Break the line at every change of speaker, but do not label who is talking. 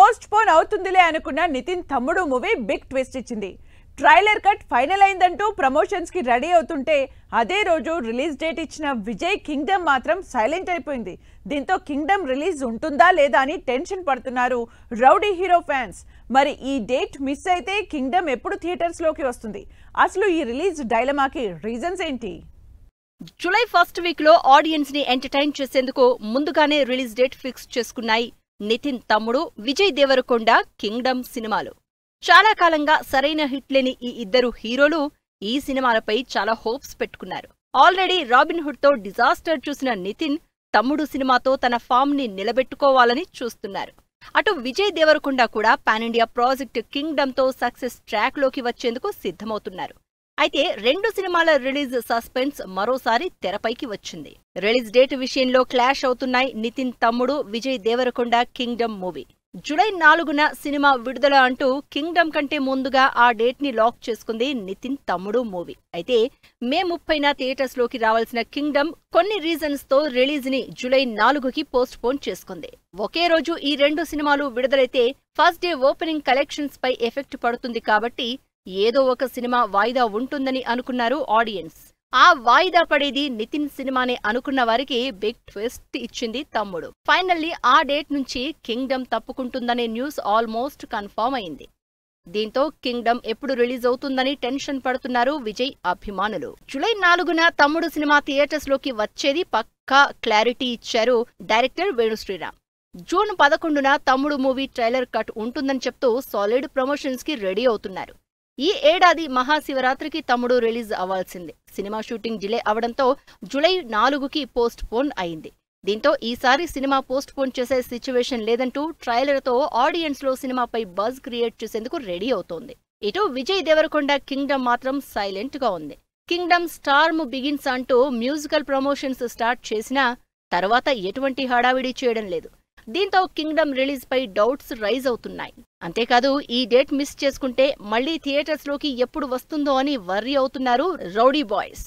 Post phone అవుతుందిలే అనుకున్న నితిన్ తమ్ముడు movie big twist ఇచ్చింది. ట్రైలర్ కట్ ఫైనల్ అయిందంటూ ప్రమోషన్స్ కి రెడీ అవుతుంటే అదే రోజు రిలీజ్ డేట్ ఇచ్చిన విజయ్ కింగ్డమ్ మాత్రం సైలెంట్ అయిపోయింది. దీంతో కింగ్డమ్ రిలీజ్ ఉంటుందా లేదా అని టెన్షన్ పడుతున్నారు రౌడీ హీరో ఫ్యాన్స్. మరి ఈ డేట్ మిస్ అయితే కింగ్డమ్ ఎప్పుడు థియేటర్స్ లోకి వస్తుంది? అసలు ఈ రిలీజ్ డైలమాకి రీజన్స్ ఏంటి?
జూలై ఫస్ట్ వీక్ లో ఆడియన్స్ ని ఎంటర్టైన్ చేసేందుకు ముందుగానే రిలీజ్ డేట్ ఫిక్స్ చేసుకున్నాయి నితిన్ తమ్ముడు విజయ్ దేవరకొండ కింగ్డమ్ సినిమాలు. చాలా కాలంగా సరైన హిట్ లేని ఈ ఇద్దరు హీరోలు ఈ సినిమాలపై చాలా హోప్స్ పెట్టుకున్నారు. ఆల్రెడీ రాబిన్ హుడ్ తో డిజాస్టర్ చూసిన నితిన్ తమ్ముడు సినిమాతో తన ఫామ్ ని నిలబెట్టుకోవాలని చూస్తున్నారు. అటు విజయ్ దేవరకొండ కూడా పాన్ ఇండియా ప్రాజెక్ట్ కింగ్డమ్ తో సక్సెస్ ట్రాక్ లోకి వచ్చేందుకు సిద్ధమవుతున్నారు. అయితే రెండు సినిమాల రిలీజ్ సస్పెన్స్ మరోసారి తెరపైకి వచ్చింది. రిలీజ్ డేట్ విషయంలో క్లాష్ అవుతున్నాయి నితిన్ తమ్ముడు Vijay Deverakonda kingdom movie. July 4న సినిమా విడుదల అంటూ కింగ్డమ్ కంటే ముందుగా ఆ డేట్ ని లాక్ చేసుకుంది నితిన్ తమ్ముడు మూవీ. అయితే మే 30న థియేటర్స్ లోకి రావాల్సిన కింగ్డమ్ కొన్ని రీజన్స్ తో రిలీజ్ ని జూలై 4కి పోస్ట్ పోన్ చేసుకుంది. ఒకే రోజు ఈ రెండు సినిమాలు విడుదలైతే ఫస్ట్ డే ఓపెనింగ్ కలెక్షన్స్ పై ఎఫెక్ట్ పడుతుంది కాబట్టి ఏదో ఒక సినిమా వాయిదా ఉంటుందని అనుకున్నారు ఆడియన్స్. ఆ వాయిదా పడేది నితిన్ సినిమానే అనుకున్న వారికి బిగ్ ట్విస్ట్ ఇచ్చింది తమ్ముడు. ఫైనల్లీ ఆ డేట్ నుంచి కింగ్డమ్ తప్పుకుంటుందనే న్యూస్ ఆల్మోస్ట్ కన్ఫర్మ్ అయింది. దీంతో కింగ్డమ్ ఎప్పుడు రిలీజ్ అవుతుందని టెన్షన్ పడుతున్నారు విజయ్ అభిమానులు. జూలై 4న తమ్ముడు సినిమా థియేటర్స్ లోకి వచ్చేది పక్కా క్లారిటీ ఇచ్చారు డైరెక్టర్ వేణుశ్రీరామ్. జూన్ 11న తమ్ముడు మూవీ ట్రైలర్ కట్ ఉంటుందని చెప్తూ సాలిడ్ ప్రమోషన్స్ కి రెడీ అవుతున్నారు. ఈ ఏడాది మహాశివరాత్రికి తమ్ముడు రిలీజ్ అవ్వాల్సింది. సినిమా షూటింగ్ డిలే అవడంతో జూలై 4కి పోస్ట్ పోన్ అయింది. దీంతో ఈసారి సినిమా పోస్ట్ పోన్ చేసే సిచ్యువేషన్ లేదంటూ ట్రైలర్తో ఆడియన్స్ లో సినిమాపై బజ్ క్రియేట్ చేసేందుకు రెడీ అవుతోంది. ఇటు విజయ్ దేవరకొండ కింగ్డమ్ మాత్రం సైలెంట్ గా ఉంది. కింగ్డమ్ స్టార్మ్ బిగిన్స్ అంటూ మ్యూజికల్ ప్రమోషన్స్ స్టార్ట్ చేసినా తర్వాత ఎటువంటి హడావిడి చేయడం లేదు. దీంతో కింగ్డమ్ రిలీజ్ పై డౌట్స్ రైజ్ అవుతున్నాయి. అంతేకాదు ఈ డేట్ మిస్ చేసుకుంటే మళ్లీ థియేటర్స్ లోకి ఎప్పుడు వస్తుందో అని వర్రీ అవుతున్నారు రౌడీ బాయ్స్.